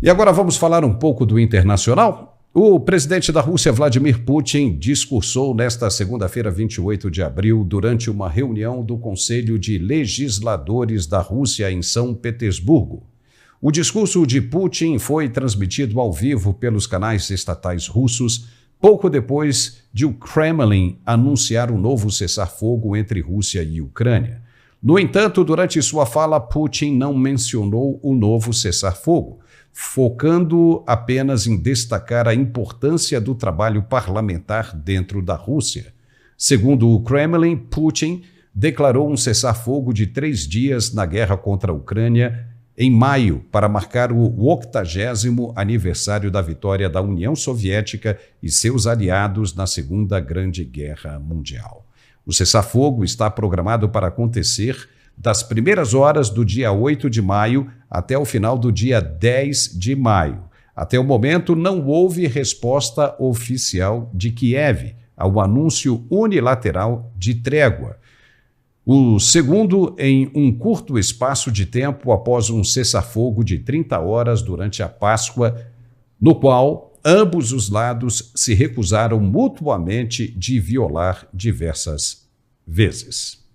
E agora vamos falar um pouco do internacional? O presidente da Rússia, Vladimir Putin, discursou nesta segunda-feira, 28 de abril, durante uma reunião do Conselho de Legisladores da Rússia em São Petersburgo. O discurso de Putin foi transmitido ao vivo pelos canais estatais russos, pouco depois de o Kremlin anunciar um novo cessar-fogo entre Rússia e Ucrânia. No entanto, durante sua fala, Putin não mencionou o novo cessar-fogo, focando apenas em destacar a importância do trabalho parlamentar dentro da Rússia. Segundo o Kremlin, Putin declarou um cessar-fogo de 3 dias na guerra contra a Ucrânia em maio, para marcar o 80º aniversário da vitória da União Soviética e seus aliados na Segunda Grande Guerra Mundial. O cessar-fogo está programado para acontecer das primeiras horas do dia 8 de maio até o final do dia 10 de maio. Até o momento, não houve resposta oficial de Kiev ao anúncio unilateral de trégua. O segundo em um curto espaço de tempo após um cessar-fogo de 30 horas durante a Páscoa, no qual ambos os lados se recusaram mutuamente de violar diversas vezes.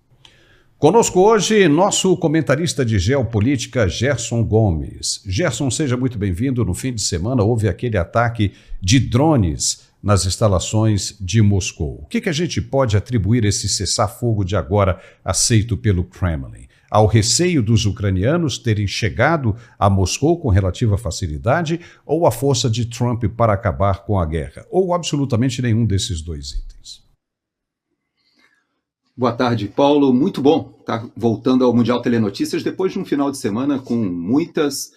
Conosco hoje, nosso comentarista de geopolítica, Gerson Gomes. Gerson, seja muito bem-vindo. No fim de semana houve aquele ataque de drones nas instalações de Moscou. O que a gente pode atribuir esse cessar-fogo de agora aceito pelo Kremlin? Ao receio dos ucranianos terem chegado a Moscou com relativa facilidade ou à força de Trump para acabar com a guerra? Ou absolutamente nenhum desses dois itens? Boa tarde, Paulo. Muito bom estar voltando ao Mundial Telenotícias depois de um final de semana com muitas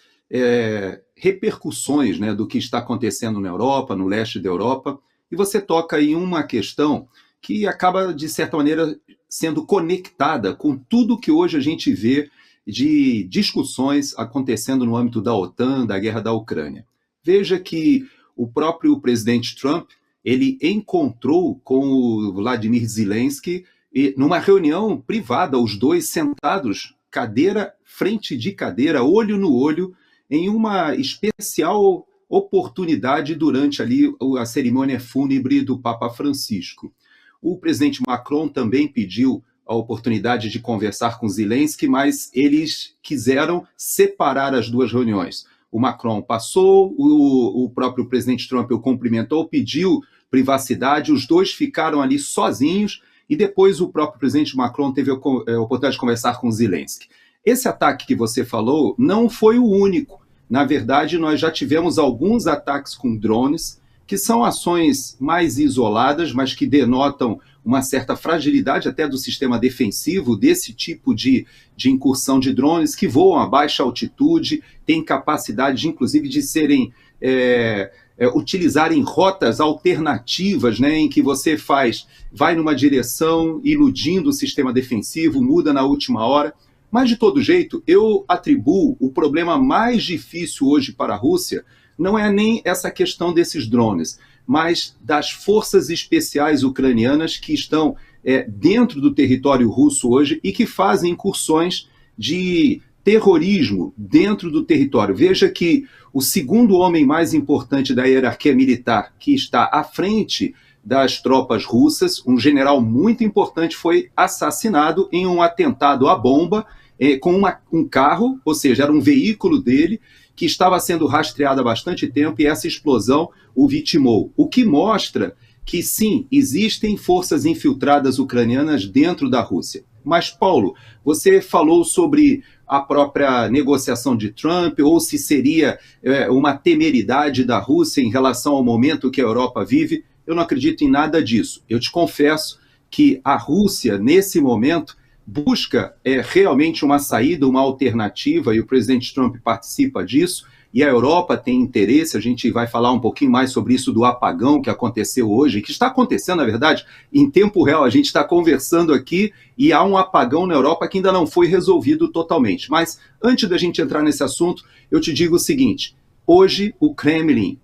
repercussões, né, do que está acontecendo na Europa, no leste da Europa, e você toca em uma questão que acaba, de certa maneira, sendo conectada com tudo que hoje a gente vê de discussões acontecendo no âmbito da OTAN, da guerra da Ucrânia. Veja que o próprio presidente Trump, ele encontrou com o Vladimir Zelensky numa reunião privada, os dois sentados, cadeira frente de cadeira, olho no olho, em uma especial oportunidade durante ali a cerimônia fúnebre do Papa Francisco. O presidente Macron também pediu a oportunidade de conversar com Zelensky, mas eles quiseram separar as duas reuniões. O Macron passou, o próprio presidente Trump o cumprimentou, pediu privacidade, os dois ficaram ali sozinhos e depois o próprio presidente Macron teve a oportunidade de conversar com Zelensky. Esse ataque que você falou não foi o único. Na verdade, nós já tivemos alguns ataques com drones, que são ações mais isoladas, mas que denotam uma certa fragilidade até do sistema defensivo desse tipo de incursão de drones, que voam a baixa altitude, têm capacidade, inclusive, de serem utilizarem rotas alternativas, né, em que você vai numa direção, iludindo o sistema defensivo, muda na última hora. Mas, de todo jeito, eu atribuo o problema mais difícil hoje para a Rússia, não é nem essa questão desses drones, mas das forças especiais ucranianas que estão dentro do território russo hoje e que fazem incursões de terrorismo dentro do território. Veja que o segundo homem mais importante da hierarquia militar, que está à frente das tropas russas, um general muito importante, foi assassinado em um atentado à bomba com um carro, ou seja, era um veículo dele, que estava sendo rastreado há bastante tempo e essa explosão o vitimou. O que mostra que, sim, existem forças infiltradas ucranianas dentro da Rússia. Mas, Paulo, você falou sobre a própria negociação de Trump, ou se seria uma temeridade da Rússia em relação ao momento que a Europa vive. Eu não acredito em nada disso. Eu te confesso que a Rússia, nesse momento, busca realmente uma saída, uma alternativa, e o presidente Trump participa disso, e a Europa tem interesse. A gente vai falar um pouquinho mais sobre isso do apagão que aconteceu hoje, que está acontecendo, na verdade, em tempo real. A gente está conversando aqui e há um apagão na Europa que ainda não foi resolvido totalmente. Mas, antes da gente entrar nesse assunto, eu te digo o seguinte: hoje o Kremlin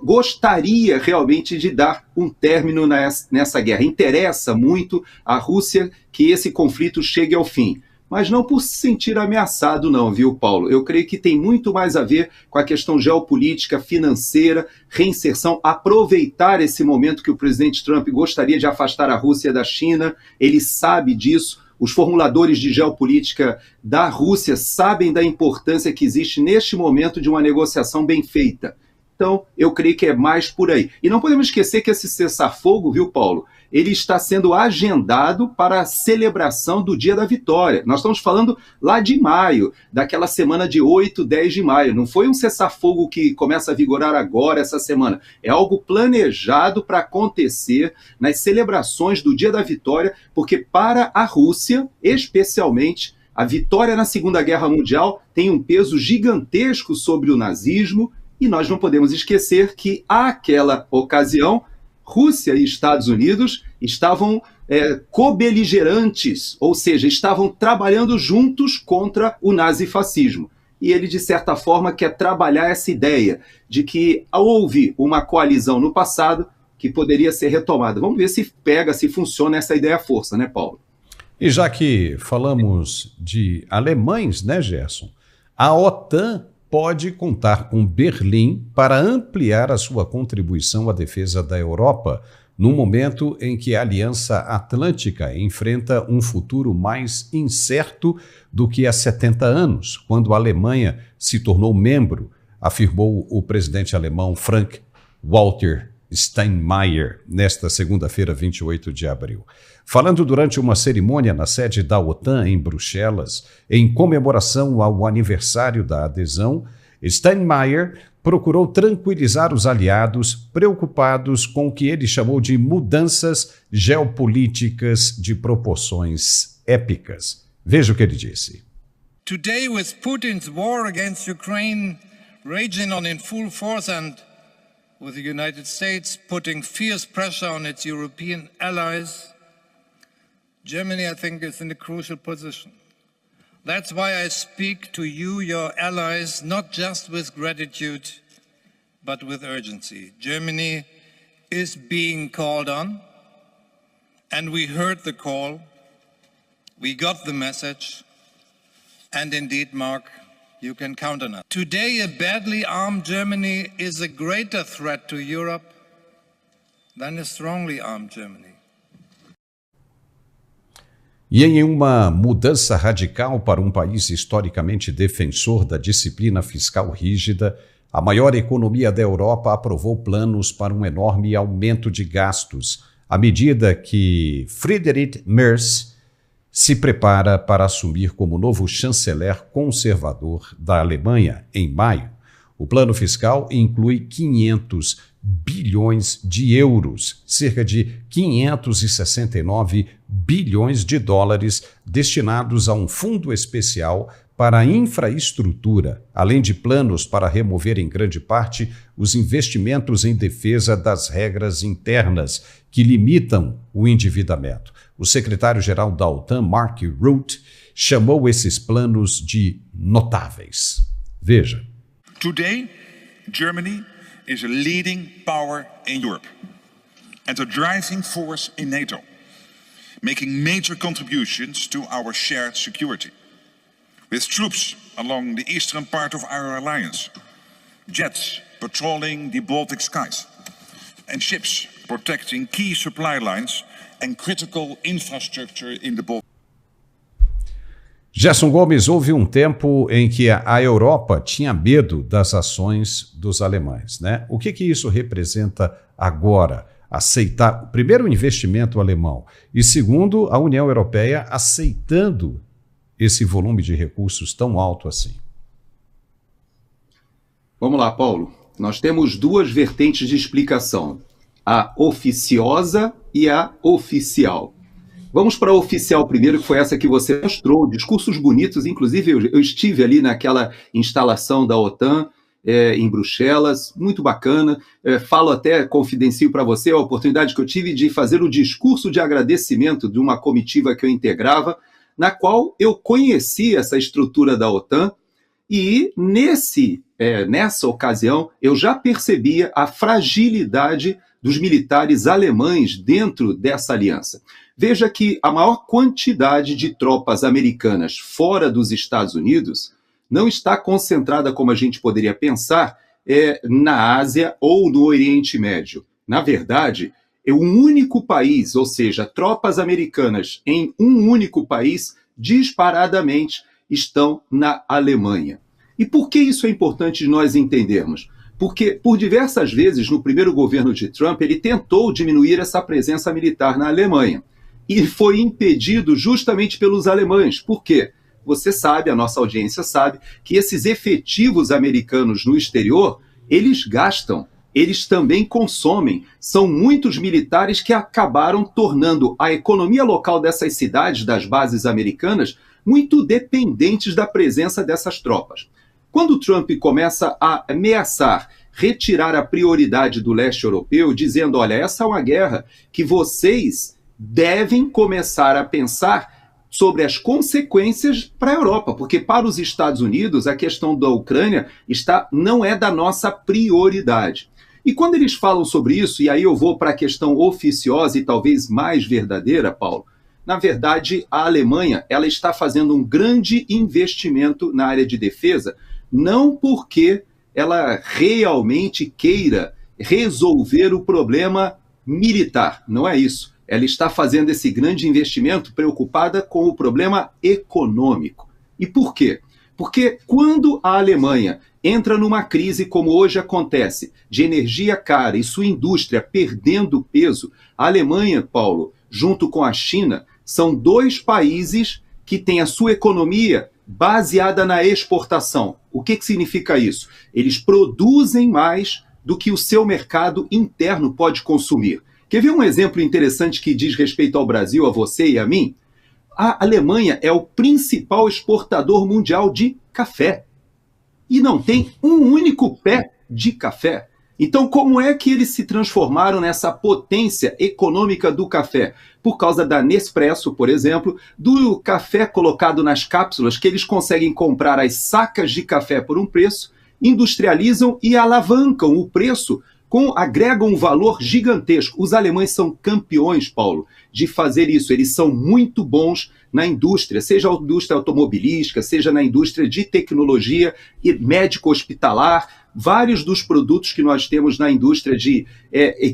gostaria realmente de dar um término nessa guerra. Interessa muito à Rússia que esse conflito chegue ao fim. mas não por se sentir ameaçado não, viu, Paulo? Eu creio que tem muito mais a ver com a questão geopolítica, financeira, reinserção, aproveitar esse momento que o presidente Trump gostaria de afastar a Rússia da China, ele sabe disso. Os formuladores de geopolítica da Rússia sabem da importância que existe neste momento de uma negociação bem feita. Então, eu creio que é mais por aí. E não podemos esquecer que esse cessar-fogo, viu, Paulo, ele está sendo agendado para a celebração do Dia da Vitória. Nós estamos falando lá de maio, daquela semana de 8, 10 de maio. Não foi um cessar-fogo que começa a vigorar agora, essa semana. É algo planejado para acontecer nas celebrações do Dia da Vitória, porque para a Rússia, especialmente, a vitória na Segunda Guerra Mundial tem um peso gigantesco sobre o nazismo, e nós não podemos esquecer que, àquela ocasião, Rússia e Estados Unidos estavam co-beligerantes, ou seja, estavam trabalhando juntos contra o nazifascismo. E ele, de certa forma, quer trabalhar essa ideia de que houve uma coalizão no passado que poderia ser retomada. Vamos ver se pega, se funciona essa ideia-força, né, Paulo? E já que falamos de alemães, né, Gerson? A OTAN pode contar com Berlim para ampliar a sua contribuição à defesa da Europa, num momento em que a Aliança Atlântica enfrenta um futuro mais incerto do que há 70 anos, quando a Alemanha se tornou membro, afirmou o presidente alemão Frank-Walter Steinmeier, nesta segunda-feira, 28 de abril. Falando durante uma cerimônia na sede da OTAN em Bruxelas, em comemoração ao aniversário da adesão, Steinmeier procurou tranquilizar os aliados preocupados com o que ele chamou de mudanças geopolíticas de proporções épicas. Veja o que ele disse. Today, with Putin's war against Ukraine raging on in full force and with the United States putting fierce pressure on its European allies, Germany, I think, is in a crucial position. That's why I speak to you, your allies, not just with gratitude, but with urgency. Germany is being called on, and we heard the call, we got the message, and indeed, Mark, you can count on us. Today, a badly armed Germany is a greater threat to Europe than a strongly armed Germany. E em uma mudança radical para um país historicamente defensor da disciplina fiscal rígida, a maior economia da Europa aprovou planos para um enorme aumento de gastos, à medida que Friedrich Merz se prepara para assumir como novo chanceler conservador da Alemanha em maio. O plano fiscal inclui 500 bilhões de euros, cerca de 569 bilhões de dólares destinados a um fundo especial para a infraestrutura, além de planos para remover em grande parte os investimentos em defesa das regras internas que limitam o endividamento. O secretário-geral da OTAN, Mark Rutte, chamou esses planos de notáveis. Veja. Today, Germany is a leading power in Europe and a driving force in NATO, making major contributions to our shared security. With troops along the eastern part of our alliance, jets patrolling the Baltic skies, and ships protecting key supply lines and critical infrastructure in the Baltic. Gerson Gomes, houve um tempo em que a Europa tinha medo das ações dos alemães, né? O que isso representa agora? Aceitar, primeiro, o investimento alemão e, segundo, a União Europeia aceitando esse volume de recursos tão alto assim. Vamos lá, Paulo. Nós temos duas vertentes de explicação, a oficiosa e a oficial. Vamos para a oficial primeiro, que foi essa que você mostrou, discursos bonitos, inclusive eu estive ali naquela instalação da OTAN em Bruxelas, muito bacana, falo até, confidencio para você, a oportunidade que eu tive de fazer o discurso de agradecimento de uma comitiva que eu integrava, na qual eu conheci essa estrutura da OTAN e nessa ocasião eu já percebia a fragilidade dos militares alemães dentro dessa aliança. Veja que a maior quantidade de tropas americanas fora dos Estados Unidos não está concentrada, como a gente poderia pensar, na Ásia ou no Oriente Médio. Na verdade, é um único país, ou seja, tropas americanas em um único país, disparadamente estão na Alemanha. E por que isso é importante de nós entendermos? Porque, por diversas vezes, no primeiro governo de Trump, ele tentou diminuir essa presença militar na Alemanha. E foi impedido justamente pelos alemães. Por quê? Você sabe, a nossa audiência sabe, que esses efetivos americanos no exterior, eles gastam, eles também consomem. São muitos militares que acabaram tornando a economia local dessas cidades, das bases americanas, muito dependentes da presença dessas tropas. Quando Trump começa a ameaçar retirar a prioridade do leste europeu, dizendo, olha, essa é uma guerra que vocês devem começar a pensar sobre as consequências para a Europa, porque para os Estados Unidos a questão da Ucrânia não é da nossa prioridade. E quando eles falam sobre isso, e aí eu vou para a questão oficiosa e talvez mais verdadeira, Paulo, na verdade a Alemanha ela está fazendo um grande investimento na área de defesa, não porque ela realmente queira resolver o problema militar, não é isso. Ela está fazendo esse grande investimento preocupada com o problema econômico. E por quê? Porque quando a Alemanha entra numa crise como hoje acontece, de energia cara e sua indústria perdendo peso, a Alemanha, Paulo, junto com a China, são dois países que têm a sua economia baseada na exportação. O que significa isso? Eles produzem mais do que o seu mercado interno pode consumir. Quer ver um exemplo interessante que diz respeito ao Brasil, a você e a mim? A Alemanha é o principal exportador mundial de café. E não tem um único pé de café. Então, como é que eles se transformaram nessa potência econômica do café? Por causa da Nespresso, por exemplo, do café colocado nas cápsulas, que eles conseguem comprar as sacas de café por um preço, industrializam e alavancam o preço, agregam um valor gigantesco. Os alemães são campeões, Paulo, de fazer isso. Eles são muito bons na indústria, seja a indústria automobilística, seja na indústria de tecnologia e médico-hospitalar. Vários dos produtos que nós temos na indústria que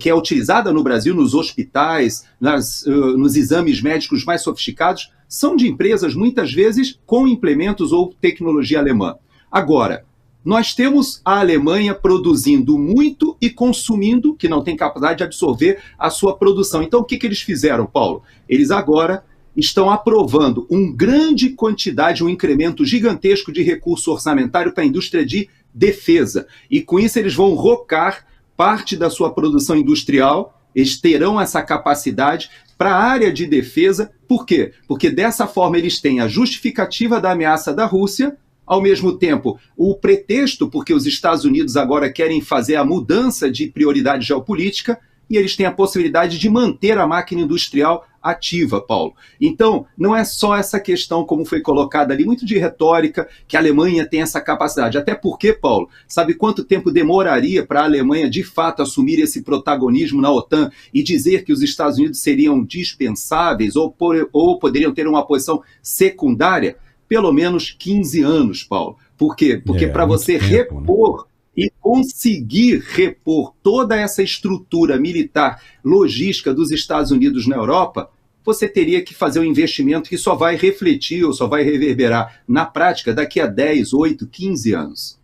é utilizada no Brasil, nos hospitais, nos exames médicos mais sofisticados, são de empresas, muitas vezes, com implementos ou tecnologia alemã. Agora, nós temos a Alemanha produzindo muito e consumindo, que não tem capacidade de absorver a sua produção. Então, o que eles fizeram, Paulo? Eles agora estão aprovando uma grande quantidade, um incremento gigantesco de recurso orçamentário para a indústria de defesa. E com isso eles vão rocar parte da sua produção industrial, eles terão essa capacidade para a área de defesa. Por quê? Porque dessa forma eles têm a justificativa da ameaça da Rússia, ao mesmo tempo, o pretexto, porque os Estados Unidos agora querem fazer a mudança de prioridade geopolítica, e eles têm a possibilidade de manter a máquina industrial ativa, Paulo. Então, não é só essa questão, como foi colocada ali, muito de retórica, que a Alemanha tem essa capacidade. Até porque, Paulo, sabe quanto tempo demoraria para a Alemanha, de fato, assumir esse protagonismo na OTAN e dizer que os Estados Unidos seriam dispensáveis ou poderiam ter uma posição secundária? Pelo menos 15 anos, Paulo. Por quê? Porque para você repor, né, e conseguir repor toda essa estrutura militar, logística dos Estados Unidos na Europa, você teria que fazer um investimento que só vai refletir ou só vai reverberar na prática daqui a 10, 8, 15 anos.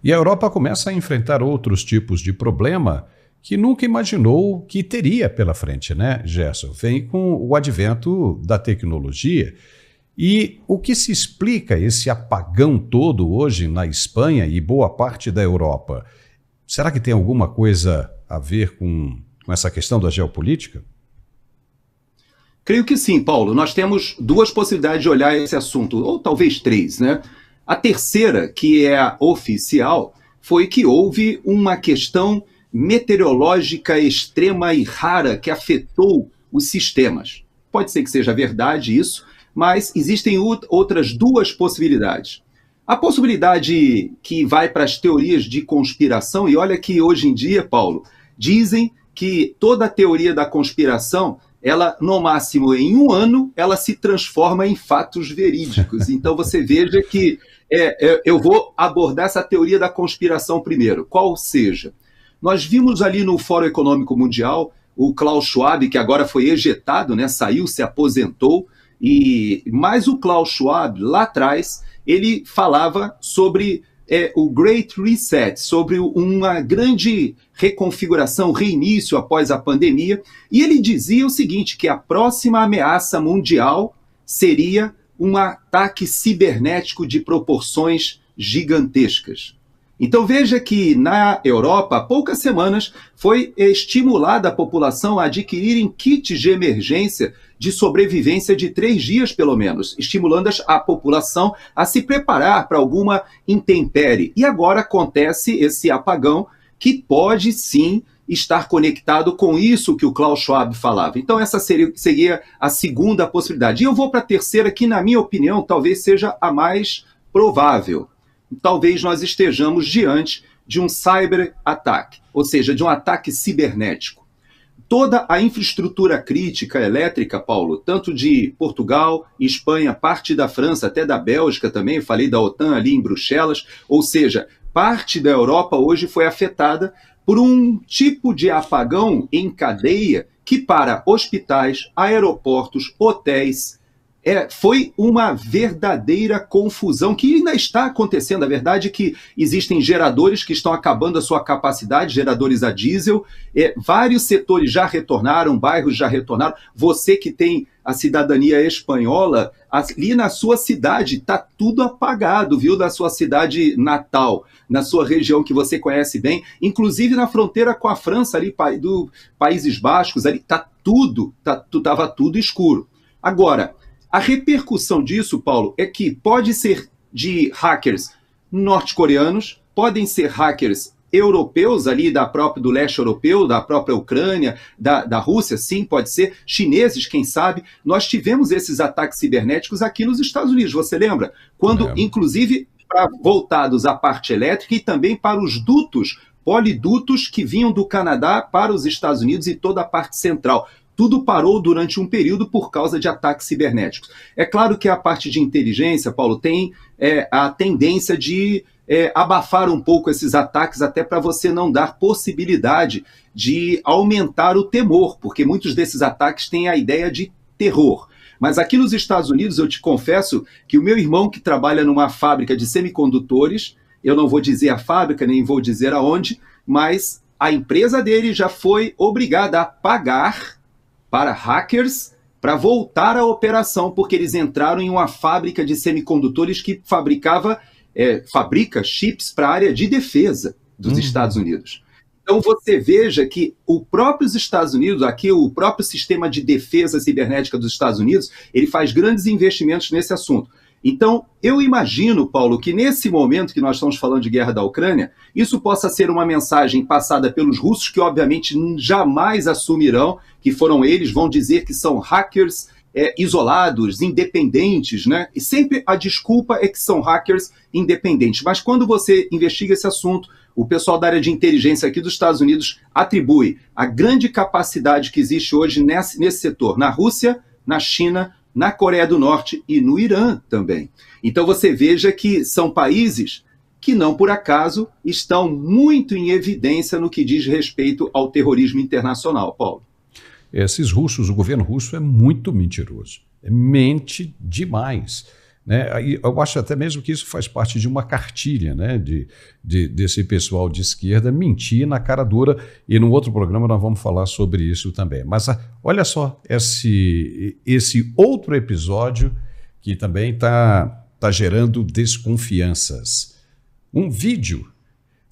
E a Europa começa a enfrentar outros tipos de problema que nunca imaginou que teria pela frente, né, Gerson? Vem com o advento da tecnologia. E o que se explica esse apagão todo hoje na Espanha e boa parte da Europa? Será que tem alguma coisa a ver com essa questão da geopolítica? Creio que sim, Paulo. Nós temos duas possibilidades de olhar esse assunto, ou talvez três, né? A terceira, que é a oficial, foi que houve uma questão meteorológica extrema e rara que afetou os sistemas. Pode ser que seja verdade isso, mas existem outras duas possibilidades. A possibilidade que vai para as teorias de conspiração, e olha que hoje em dia, Paulo, dizem que toda a teoria da conspiração ela, no máximo em um ano, ela se transforma em fatos verídicos. Então você veja que eu vou abordar essa teoria da conspiração primeiro. Qual seja, nós vimos ali no Fórum Econômico Mundial o Klaus Schwab, que agora foi ejetado, né, saiu, se aposentou, mas o Klaus Schwab, lá atrás, ele falava sobre o Great Reset, sobre uma grande reconfiguração, reinício após a pandemia, e ele dizia o seguinte, que a próxima ameaça mundial seria um ataque cibernético de proporções gigantescas. Então veja que na Europa, há poucas semanas, foi estimulada a população a adquirirem kits de emergência de sobrevivência de 3 dias, pelo menos, estimulando a população a se preparar para alguma intempérie. E agora acontece esse apagão que pode sim estar conectado com isso que o Klaus Schwab falava. Então essa seria a segunda possibilidade. E eu vou para a terceira, que na minha opinião talvez seja a mais provável. Talvez nós estejamos diante de um cyber-ataque, ou seja, de um ataque cibernético. Toda a infraestrutura crítica elétrica, Paulo, tanto de Portugal, Espanha, parte da França, até da Bélgica também, eu falei da OTAN ali em Bruxelas, ou seja, parte da Europa hoje foi afetada por um tipo de apagão em cadeia que para hospitais, aeroportos, hotéis, foi uma verdadeira confusão que ainda está acontecendo. A verdade é que existem geradores que estão acabando a sua capacidade, geradores a diesel. Vários setores já retornaram, bairros já retornaram. Você que tem a cidadania espanhola, ali na sua cidade está tudo apagado, viu? Da sua cidade natal, na sua região que você conhece bem, inclusive na fronteira com a França, ali do Países Baixos, ali estava tudo escuro. Agora, a repercussão disso, Paulo, é que pode ser de hackers norte-coreanos, podem ser hackers europeus ali do leste europeu, da própria Ucrânia, da Rússia, sim, pode ser, chineses, quem sabe. Nós tivemos esses ataques cibernéticos aqui nos Estados Unidos, você lembra? Quando, inclusive, voltados à parte elétrica e também para os polidutos que vinham do Canadá para os Estados Unidos e toda a parte central. Tudo parou durante um período por causa de ataques cibernéticos. É claro que a parte de inteligência, Paulo, tem a tendência de abafar um pouco esses ataques, até para você não dar possibilidade de aumentar o temor, porque muitos desses ataques têm a ideia de terror. Mas aqui nos Estados Unidos, eu te confesso que o meu irmão, que trabalha numa fábrica de semicondutores, eu não vou dizer a fábrica, nem vou dizer aonde, mas a empresa dele já foi obrigada a pagar para hackers para voltar à operação, porque eles entraram em uma fábrica de semicondutores que fabrica chips para a área de defesa dos Estados Unidos. Então você veja que o próprio Estados Unidos, aqui o próprio sistema de defesa cibernética dos Estados Unidos, ele faz grandes investimentos nesse assunto. Então, eu imagino, Paulo, que nesse momento que nós estamos falando de guerra da Ucrânia, isso possa ser uma mensagem passada pelos russos, que obviamente jamais assumirão que foram eles, vão dizer que são hackers isolados, independentes, né? E sempre a desculpa é que são hackers independentes. Mas quando você investiga esse assunto, o pessoal da área de inteligência aqui dos Estados Unidos atribui a grande capacidade que existe hoje nesse setor, na Rússia, na China, na Coreia do Norte e no Irã também. Então você veja que são países que não por acaso estão muito em evidência no que diz respeito ao terrorismo internacional, Paulo. Esses russos, o governo russo é muito mentiroso, mente demais, né? Eu acho até mesmo que isso faz parte de uma cartilha, né? desse pessoal de esquerda mentir na cara dura, e num outro programa nós vamos falar sobre isso também. Mas olha só esse outro episódio que também está gerando desconfianças. Um vídeo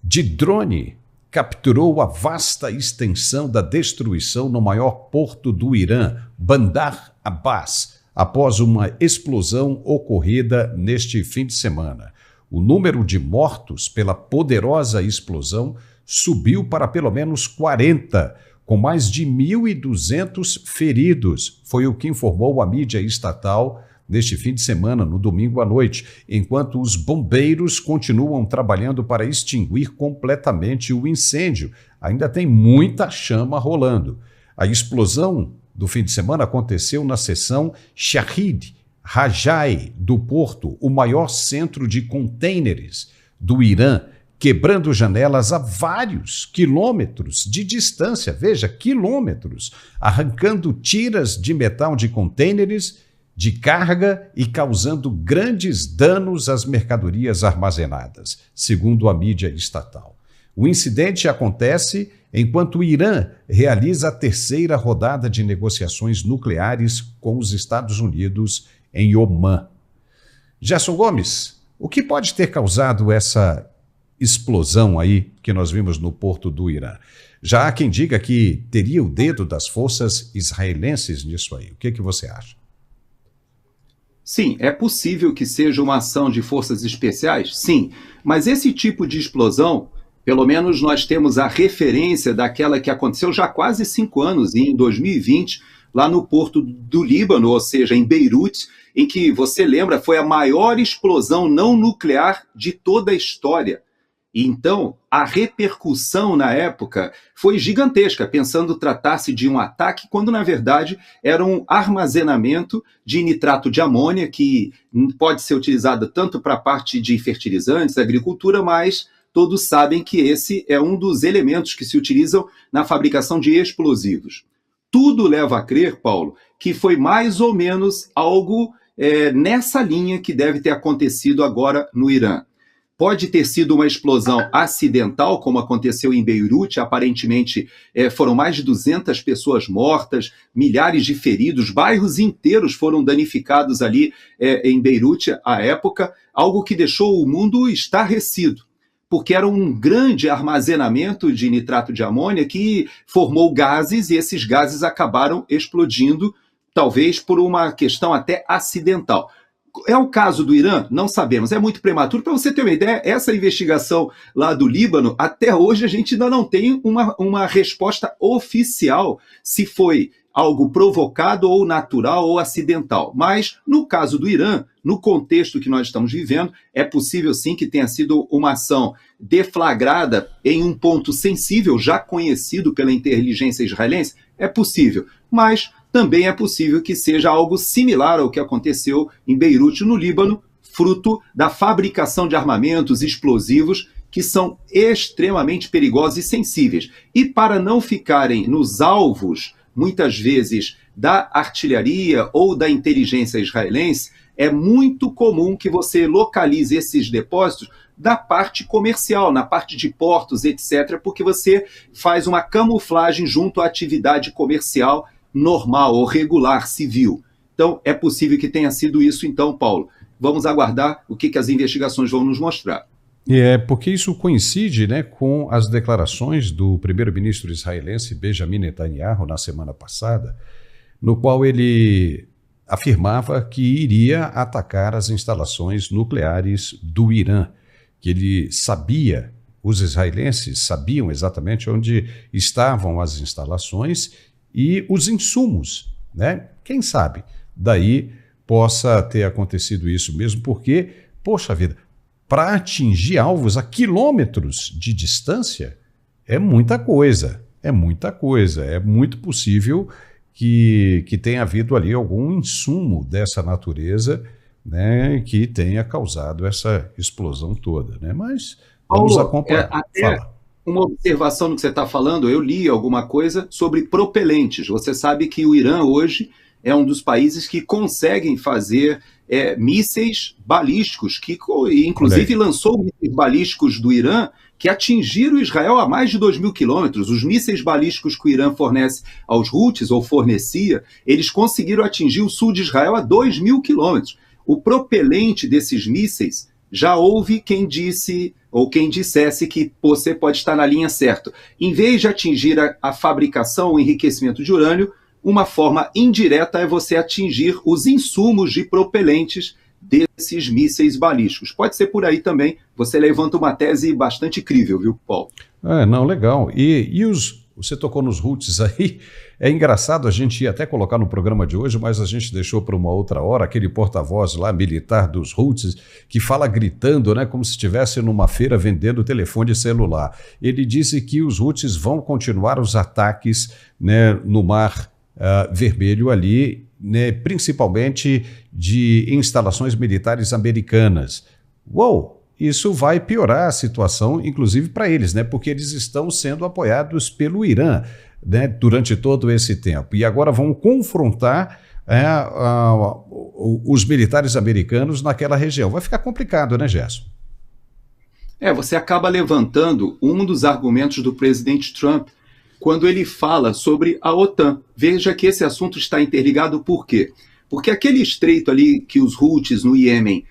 de drone capturou a vasta extensão da destruição no maior porto do Irã, Bandar Abbas, após uma explosão ocorrida neste fim de semana. O número de mortos pela poderosa explosão subiu para pelo menos 40, com mais de 1.200 feridos, foi o que informou a mídia estatal neste fim de semana, no domingo à noite, enquanto os bombeiros continuam trabalhando para extinguir completamente o incêndio. Ainda tem muita chama rolando. A explosão do fim de semana aconteceu na seção Shahid Rajai do Porto, o maior centro de contêineres do Irã, quebrando janelas a vários quilômetros de distância, veja, quilômetros, arrancando tiras de metal de contêineres de carga e causando grandes danos às mercadorias armazenadas, segundo a mídia estatal. O incidente acontece enquanto o Irã realiza a terceira rodada de negociações nucleares com os Estados Unidos em Omã. Gerson Gomes, o que pode ter causado essa explosão aí que nós vimos no porto do Irã? Já há quem diga que teria o dedo das forças israelenses nisso aí. O que você acha? Sim, é possível que seja uma ação de forças especiais? Sim, mas esse tipo de explosão, pelo menos nós temos a referência daquela que aconteceu já há quase 5 anos, em 2020, lá no porto do Líbano, ou seja, em Beirute, em que, você lembra, foi a maior explosão não nuclear de toda a história. Então, a repercussão na época foi gigantesca, pensando tratar-se de um ataque, quando na verdade era um armazenamento de nitrato de amônia, que pode ser utilizado tanto para a parte de fertilizantes, agricultura, mas todos sabem que esse é um dos elementos que se utilizam na fabricação de explosivos. Tudo leva a crer, Paulo, que foi mais ou menos algo nessa linha que deve ter acontecido agora no Irã. Pode ter sido uma explosão acidental, como aconteceu em Beirute. Aparentemente foram mais de 200 pessoas mortas, milhares de feridos, bairros inteiros foram danificados ali em Beirute à época, algo que deixou o mundo estarrecido, porque era um grande armazenamento de nitrato de amônia que formou gases, e esses gases acabaram explodindo, talvez por uma questão até acidental. É o caso do Irã? Não sabemos, é muito prematuro. Para você ter uma ideia, essa investigação lá do Líbano, até hoje a gente ainda não tem uma resposta oficial se foi algo provocado ou natural ou acidental. Mas, no caso do Irã, no contexto que nós estamos vivendo, é possível sim que tenha sido uma ação deflagrada em um ponto sensível, já conhecido pela inteligência israelense. É possível, mas também é possível que seja algo similar ao que aconteceu em Beirute, no Líbano, fruto da fabricação de armamentos explosivos que são extremamente perigosos e sensíveis. E para não ficarem nos alvos, muitas vezes, da artilharia ou da inteligência israelense, é muito comum que você localize esses depósitos da parte comercial, na parte de portos, etc., porque você faz uma camuflagem junto à atividade comercial normal ou regular, civil. Então, é possível que tenha sido isso, então, Paulo. Vamos aguardar o que as investigações vão nos mostrar. Porque isso coincide, né, com as declarações do primeiro-ministro israelense Benjamin Netanyahu na semana passada, no qual ele afirmava que iria atacar as instalações nucleares do Irã, que ele sabia, os israelenses sabiam exatamente onde estavam as instalações e os insumos, né? Quem sabe daí possa ter acontecido isso mesmo, porque, poxa vida, para atingir alvos a quilômetros de distância é muita coisa, é muita coisa. É muito possível que tenha havido ali algum insumo dessa natureza, né, que tenha causado essa explosão toda, né? Mas vamos acompanhar. Fala. Uma observação no que você está falando, eu li alguma coisa sobre propelentes. Você sabe que o Irã hoje é um dos países que conseguem fazer mísseis balísticos, que inclusive lançou mísseis balísticos do Irã que atingiram Israel a mais de 2.000 quilômetros. Os mísseis balísticos que o Irã fornece aos Houthis, ou fornecia, eles conseguiram atingir o sul de Israel a 2.000 quilômetros. O propelente desses mísseis, já houve quem disse ou quem dissesse que você pode estar na linha certa. Em vez de atingir a fabricação, o enriquecimento de urânio, uma forma indireta é você atingir os insumos de propelentes desses mísseis balísticos. Pode ser por aí também. Você levanta uma tese bastante crível, viu, Paulo? Não, legal. E você tocou nos Houthis aí. É engraçado, a gente ia até colocar no programa de hoje, mas a gente deixou para uma outra hora, aquele porta-voz lá, militar dos Houthis, que fala gritando, né, como se estivesse numa feira vendendo telefone celular. Ele disse que os Houthis vão continuar os ataques, né, no mar Vermelho ali, né, principalmente de instalações militares americanas. Uou! Isso vai piorar a situação, inclusive para eles, né? Porque eles estão sendo apoiados pelo Irã, né, durante todo esse tempo. E agora vão confrontar os militares americanos naquela região. Vai ficar complicado, né, Gerson? Você acaba levantando um dos argumentos do presidente Trump quando ele fala sobre a OTAN. Veja que esse assunto está interligado por quê? Porque aquele estreito ali que os Houthis no Iêmen,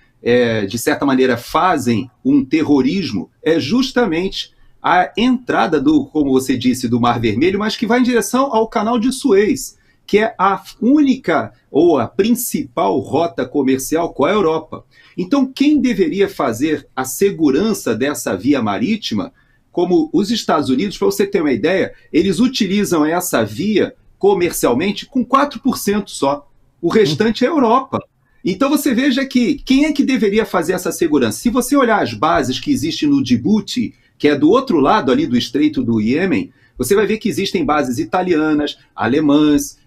de certa maneira, fazem um terrorismo, é justamente a entrada do, como você disse, do Mar Vermelho, mas que vai em direção ao Canal de Suez, que é a única ou a principal rota comercial com a Europa. Então, quem deveria fazer a segurança dessa via marítima, como os Estados Unidos, para você ter uma ideia, eles utilizam essa via comercialmente com 4% só. O restante é a Europa. Então você veja que quem é que deveria fazer essa segurança? Se você olhar as bases que existem no Djibouti, que é do outro lado ali do Estreito do Iêmen, você vai ver que existem bases italianas, alemãs,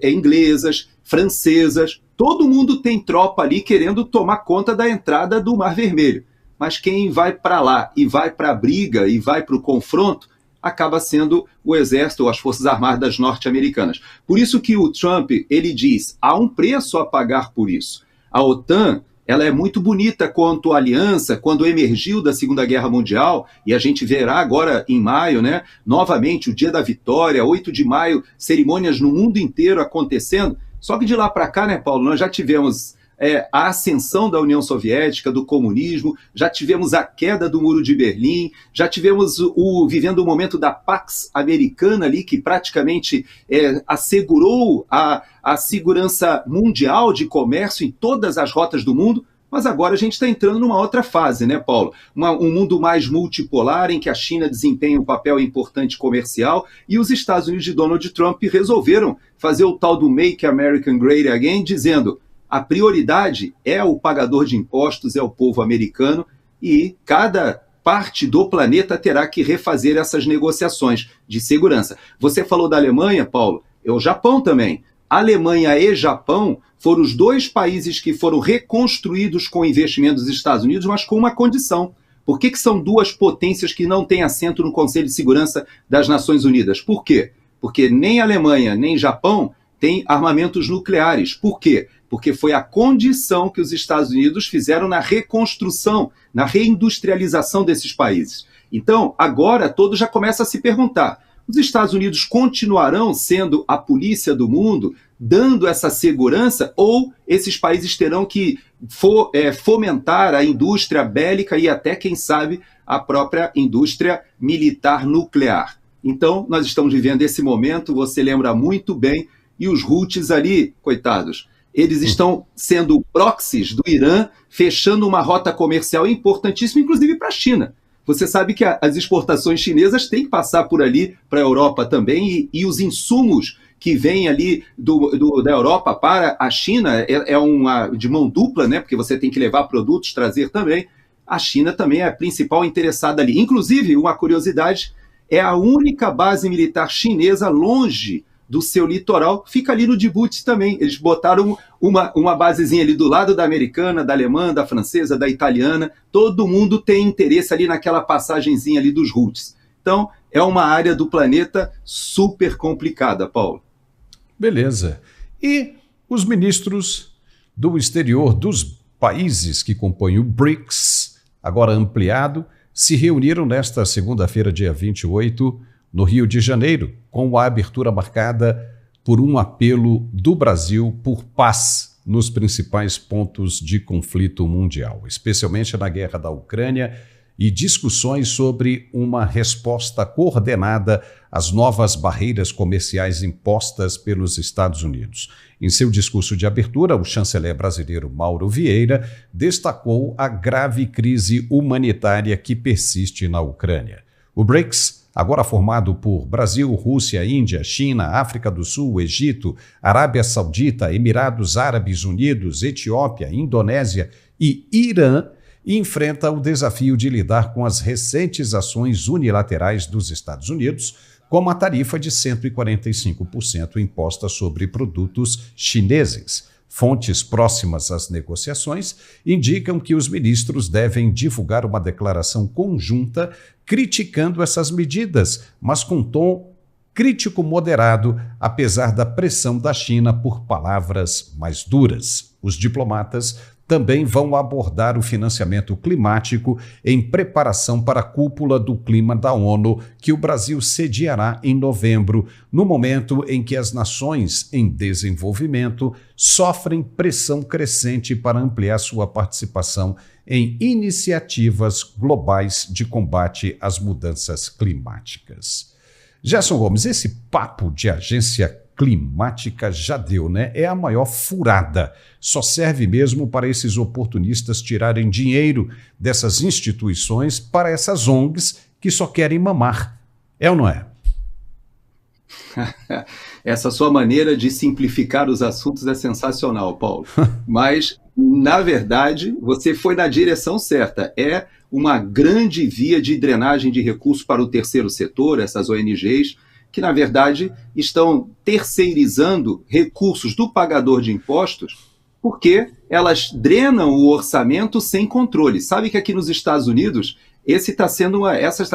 inglesas, francesas. Todo mundo tem tropa ali querendo tomar conta da entrada do Mar Vermelho. Mas quem vai para lá e vai para a briga e vai para o confronto acaba sendo o exército ou as forças armadas norte-americanas. Por isso que o Trump, ele diz, há um preço a pagar por isso. A OTAN, ela é muito bonita quanto aliança, quando emergiu da Segunda Guerra Mundial, e a gente verá agora em maio, né, novamente o Dia da Vitória, 8 de maio, cerimônias no mundo inteiro acontecendo. Só que de lá para cá, né, Paulo, nós já tivemos a ascensão da União Soviética, do comunismo, já tivemos a queda do Muro de Berlim, já tivemos vivendo o momento da Pax Americana ali, que praticamente assegurou a segurança mundial de comércio em todas as rotas do mundo. Mas agora a gente está entrando numa outra fase, né, Paulo? Um mundo mais multipolar, em que a China desempenha um papel importante comercial, e os Estados Unidos de Donald Trump resolveram fazer o tal do Make America Great Again, dizendo: a prioridade é o pagador de impostos, é o povo americano, e cada parte do planeta terá que refazer essas negociações de segurança. Você falou da Alemanha, Paulo, o Japão também. Alemanha e Japão foram os dois países que foram reconstruídos com investimento dos Estados Unidos, mas com uma condição. Por que são duas potências que não têm assento no Conselho de Segurança das Nações Unidas? Por quê? Porque nem Alemanha nem Japão têm armamentos nucleares. Por quê? Porque foi a condição que os Estados Unidos fizeram na reconstrução, na reindustrialização desses países. Então, agora todos já começam a se perguntar: os Estados Unidos continuarão sendo a polícia do mundo, dando essa segurança, ou esses países terão que fomentar a indústria bélica e até, quem sabe, a própria indústria militar nuclear? Então, nós estamos vivendo esse momento, você lembra muito bem, e os Houthis ali, coitados, eles estão sendo proxies do Irã, fechando uma rota comercial importantíssima, inclusive para a China. Você sabe que as exportações chinesas têm que passar por ali para a Europa também, e os insumos que vêm ali da Europa para a China uma de mão dupla, né? Porque você tem que levar produtos, trazer também. A China também é a principal interessada ali. Inclusive, uma curiosidade, é a única base militar chinesa longe do seu litoral, fica ali no Djibouti também. Eles botaram uma basezinha ali do lado da americana, da alemã, da francesa, da italiana. Todo mundo tem interesse ali naquela passagenzinha ali dos Houthis. Então, é uma área do planeta super complicada, Paulo. Beleza. E os ministros do exterior dos países que compõem o BRICS, agora ampliado, se reuniram nesta segunda-feira, dia 28, no Rio de Janeiro, com a abertura marcada por um apelo do Brasil por paz nos principais pontos de conflito mundial, especialmente na guerra da Ucrânia, e discussões sobre uma resposta coordenada às novas barreiras comerciais impostas pelos Estados Unidos. Em seu discurso de abertura, o chanceler brasileiro Mauro Vieira destacou a grave crise humanitária que persiste na Ucrânia. O BRICS, agora formado por Brasil, Rússia, Índia, China, África do Sul, Egito, Arábia Saudita, Emirados Árabes Unidos, Etiópia, Indonésia e Irã, enfrenta o desafio de lidar com as recentes ações unilaterais dos Estados Unidos como a tarifa de 145% imposta sobre produtos chineses. Fontes próximas às negociações indicam que os ministros devem divulgar uma declaração conjunta criticando essas medidas, mas com tom crítico moderado, apesar da pressão da China por palavras mais duras. Os diplomatas também vão abordar o financiamento climático em preparação para a cúpula do clima da ONU, que o Brasil sediará em novembro, no momento em que as nações em desenvolvimento sofrem pressão crescente para ampliar sua participação em iniciativas globais de combate às mudanças climáticas. Gerson Gomes, esse papo de agência climática já deu, né? É a maior furada. Só serve mesmo para esses oportunistas tirarem dinheiro dessas instituições para essas ONGs que só querem mamar. É ou não é? Essa sua maneira de simplificar os assuntos é sensacional, Paulo. Mas, na verdade, você foi na direção certa. É uma grande via de drenagem de recursos para o terceiro setor, essas ONGs, que, na verdade, estão terceirizando recursos do pagador de impostos porque elas drenam o orçamento sem controle. Sabe que aqui nos Estados Unidos, essa está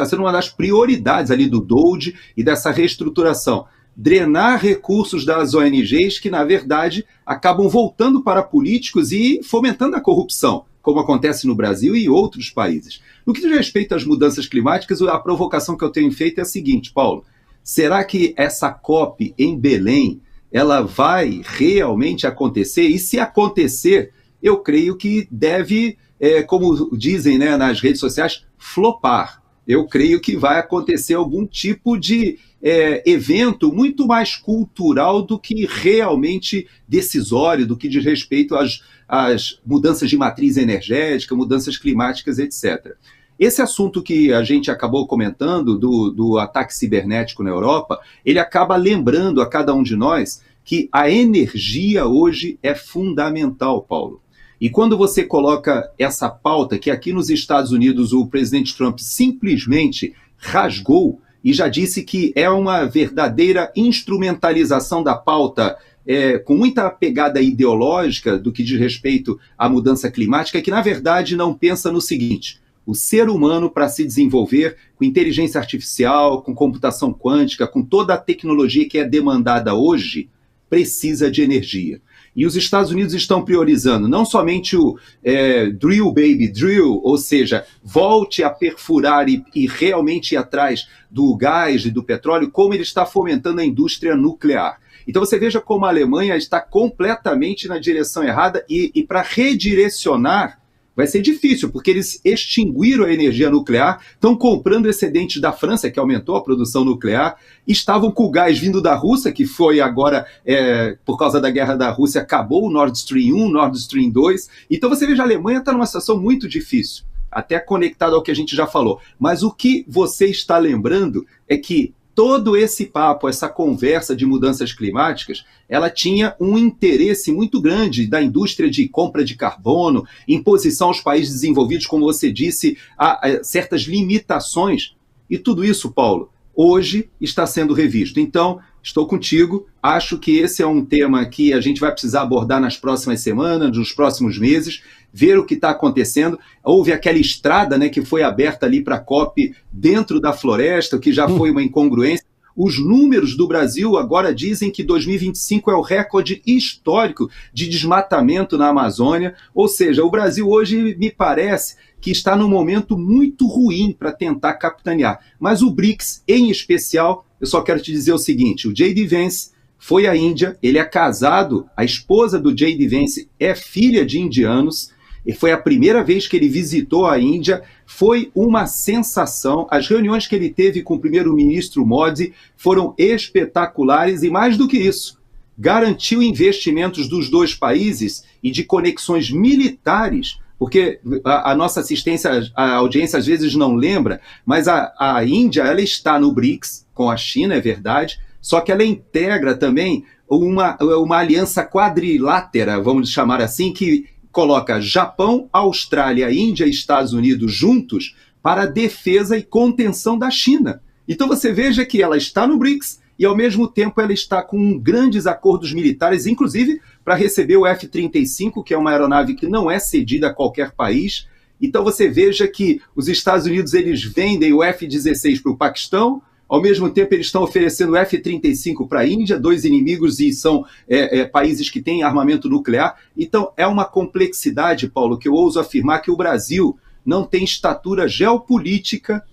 sendo uma das prioridades ali do DOGE e dessa reestruturação. Drenar recursos das ONGs que, na verdade, acabam voltando para políticos e fomentando a corrupção, como acontece no Brasil e outros países. No que diz respeito às mudanças climáticas, a provocação que eu tenho feito é a seguinte, Paulo. Será que essa COP em Belém, ela vai realmente acontecer? E se acontecer, eu creio que deve, como dizem, né, nas redes sociais, flopar. Eu creio que vai acontecer algum tipo de evento muito mais cultural do que realmente decisório, do que diz respeito às mudanças de matriz energética, mudanças climáticas, etc. Esse assunto que a gente acabou comentando do ataque cibernético na Europa, ele acaba lembrando a cada um de nós que a energia hoje é fundamental, Paulo. E quando você coloca essa pauta, que aqui nos Estados Unidos o presidente Trump simplesmente rasgou e já disse que é uma verdadeira instrumentalização da pauta, com muita pegada ideológica do que diz respeito à mudança climática, que na verdade não pensa no seguinte: o ser humano, para se desenvolver com inteligência artificial, com computação quântica, com toda a tecnologia que é demandada hoje, precisa de energia. E os Estados Unidos estão priorizando não somente o drill, baby, drill, ou seja, volte a perfurar e realmente ir atrás do gás e do petróleo, como ele está fomentando a indústria nuclear. Então você veja como a Alemanha está completamente na direção errada e para redirecionar vai ser difícil, porque eles extinguiram a energia nuclear, estão comprando excedentes da França, que aumentou a produção nuclear, estavam com o gás vindo da Rússia, que foi agora, por causa da guerra da Rússia, acabou o Nord Stream 1, Nord Stream 2. Então você veja, a Alemanha está numa situação muito difícil, até conectado ao que a gente já falou. Mas o que você está lembrando é que todo esse papo, essa conversa de mudanças climáticas, ela tinha um interesse muito grande da indústria de compra de carbono, imposição aos países desenvolvidos, como você disse, a certas limitações. E tudo isso, Paulo, hoje está sendo revisto. Então, estou contigo, acho que esse é um tema que a gente vai precisar abordar nas próximas semanas, nos próximos meses, ver o que está acontecendo. Houve aquela estrada, né, que foi aberta ali para a COP dentro da floresta, que já foi uma incongruência. Os números do Brasil agora dizem que 2025 é o recorde histórico de desmatamento na Amazônia, ou seja, o Brasil hoje me parece que está num momento muito ruim para tentar capitanear. Mas o BRICS, em especial, eu só quero te dizer o seguinte, o J.D. Vance foi à Índia, ele é casado, a esposa do J.D. Vance é filha de indianos, e foi a primeira vez que ele visitou a Índia, foi uma sensação. As reuniões que ele teve com o primeiro-ministro Modi foram espetaculares e, mais do que isso, garantiu investimentos dos dois países e de conexões militares, porque a nossa assistência, a audiência às vezes não lembra, mas a Índia ela está no BRICS, com a China, é verdade, só que ela integra também uma aliança quadrilátera, vamos chamar assim, que coloca Japão, Austrália, Índia e Estados Unidos juntos para a defesa e contenção da China. Então você veja que ela está no BRICS e, ao mesmo tempo, ela está com grandes acordos militares, inclusive para receber o F-35, que é uma aeronave que não é cedida a qualquer país. Então você veja que os Estados Unidos eles vendem o F-16 para o Paquistão, ao mesmo tempo eles estão oferecendo o F-35 para a Índia, dois inimigos e são países que têm armamento nuclear. Então é uma complexidade, Paulo, que eu ouso afirmar que o Brasil não tem estatura geopolítica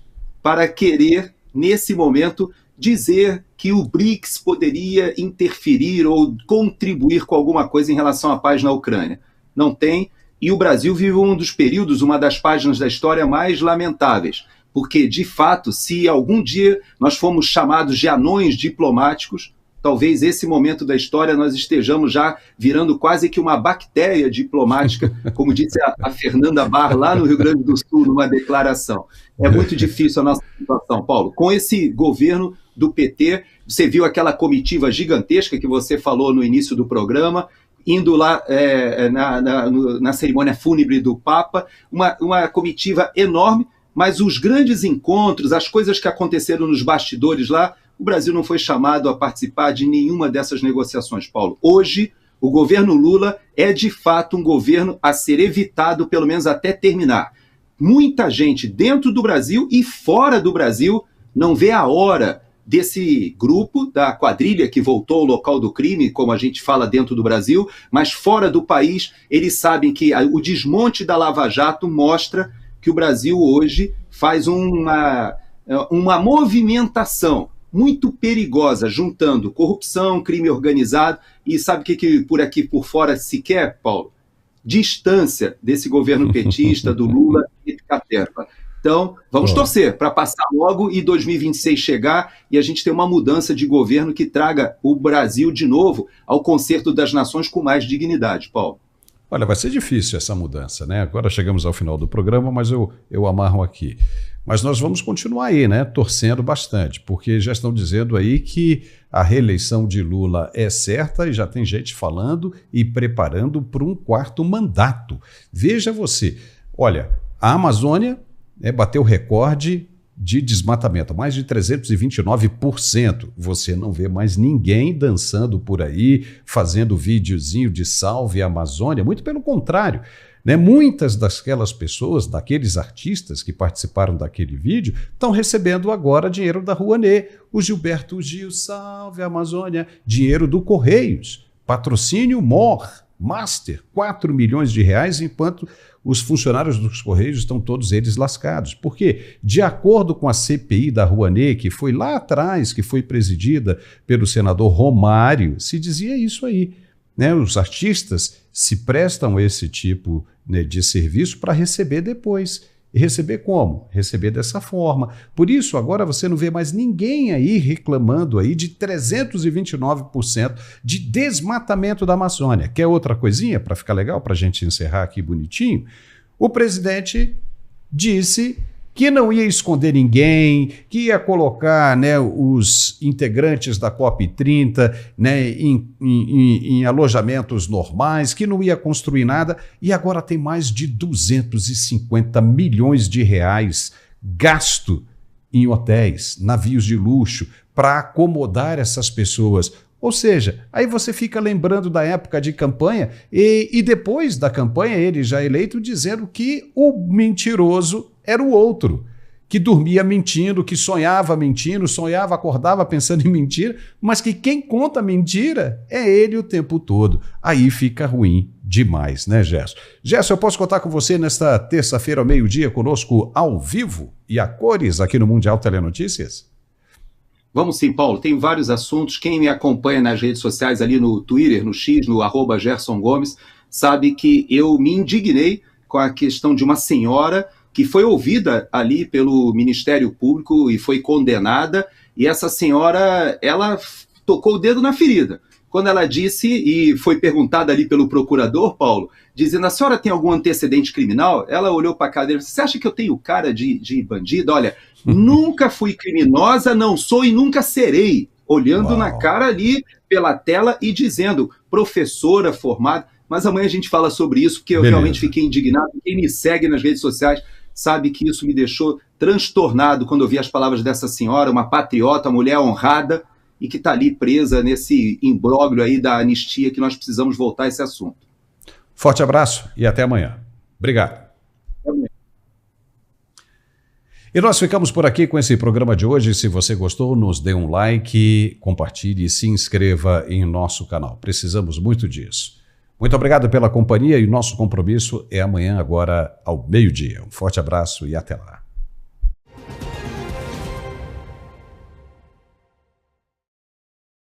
para querer, nesse momento, dizer que o BRICS poderia interferir ou contribuir com alguma coisa em relação à paz na Ucrânia. Não tem. E o Brasil vive um dos períodos, uma das páginas da história mais lamentáveis, porque, de fato, se algum dia nós formos chamados de anões diplomáticos, talvez esse momento da história nós estejamos já virando quase que uma bactéria diplomática, como disse a Fernanda Barr lá no Rio Grande do Sul, numa declaração. É muito difícil a nossa situação, Paulo. Com esse governo do PT, você viu aquela comitiva gigantesca que você falou no início do programa, indo lá na cerimônia fúnebre do Papa, uma comitiva enorme, mas os grandes encontros, as coisas que aconteceram nos bastidores lá, o Brasil não foi chamado a participar de nenhuma dessas negociações, Paulo. Hoje, o governo Lula é, de fato, um governo a ser evitado, pelo menos até terminar. Muita gente dentro do Brasil e fora do Brasil não vê a hora desse grupo, da quadrilha que voltou ao local do crime, como a gente fala dentro do Brasil, mas fora do país, eles sabem que o desmonte da Lava Jato mostra que o Brasil hoje faz uma movimentação muito perigosa, juntando corrupção, crime organizado, e sabe o que por aqui por fora se quer, Paulo? Distância desse governo petista, do Lula e de Caterva. Então, vamos torcer para passar logo e 2026 chegar e a gente ter uma mudança de governo que traga o Brasil de novo ao concerto das nações com mais dignidade, Paulo. Olha, vai ser difícil essa mudança, né? Agora chegamos ao final do programa, mas eu amarro aqui. Mas nós vamos continuar aí, né? Torcendo bastante, porque já estão dizendo aí que a reeleição de Lula é certa e já tem gente falando e preparando para um quarto mandato. Veja você, olha, a Amazônia bateu recorde de desmatamento, mais de 329%. Você não vê mais ninguém dançando por aí, fazendo videozinho de salve a Amazônia, muito pelo contrário. Né? Muitas daquelas pessoas, daqueles artistas que participaram daquele vídeo, estão recebendo agora dinheiro da Rouanet. O Gilberto Gil, salve a Amazônia, dinheiro do Correios, patrocínio MOR, Master, 4 milhões de reais, enquanto os funcionários dos Correios estão todos eles lascados. Porque, de acordo com a CPI da Rouanet, que foi lá atrás, que foi presidida pelo senador Romário, se dizia isso aí. Né? Os artistas se prestam esse tipo, né, de serviço para receber depois. E receber como? Receber dessa forma. Por isso, agora você não vê mais ninguém aí reclamando aí de 329% de desmatamento da Amazônia. Quer outra coisinha para ficar legal, para a gente encerrar aqui bonitinho? O presidente disse que não ia esconder ninguém, que ia colocar, né, os integrantes da COP30, né, em alojamentos normais, que não ia construir nada, e agora tem mais de 250 milhões de reais gasto em hotéis, navios de luxo, para acomodar essas pessoas. Ou seja, aí você fica lembrando da época de campanha e depois da campanha ele já eleito dizendo que o mentiroso era o outro, que dormia mentindo, que sonhava mentindo, acordava pensando em mentira, mas que quem conta mentira é ele o tempo todo. Aí fica ruim demais, né, Gerson? Gerson, eu posso contar com você nesta terça-feira ao meio-dia conosco ao vivo e a cores aqui no Mundial Telenotícias? Vamos sim, Paulo. Tem vários assuntos. Quem me acompanha nas redes sociais, ali no Twitter, no X, no @GersonGomes, sabe que eu me indignei com a questão de uma senhora que foi ouvida ali pelo Ministério Público e foi condenada, e essa senhora, ela tocou o dedo na ferida. Quando ela disse, e foi perguntada ali pelo procurador, Paulo, dizendo, a senhora tem algum antecedente criminal? Ela olhou para a cadeira e disse, você acha que eu tenho cara de bandida? Olha, nunca fui criminosa, não sou e nunca serei. Olhando na cara ali pela tela e dizendo, professora formada, mas amanhã a gente fala sobre isso, porque eu realmente fiquei indignado. Quem me segue nas redes sociais sabe que isso me deixou transtornado quando eu vi as palavras dessa senhora, uma patriota, uma mulher honrada, e que está ali presa nesse imbróglio aí da anistia, que nós precisamos voltar a esse assunto. Forte abraço e até amanhã. Obrigado. Até amanhã. E nós ficamos por aqui com esse programa de hoje. Se você gostou, nos dê um like, compartilhe e se inscreva em nosso canal. Precisamos muito disso. Muito obrigado pela companhia e o nosso compromisso é amanhã, agora ao meio-dia. Um forte abraço e até lá.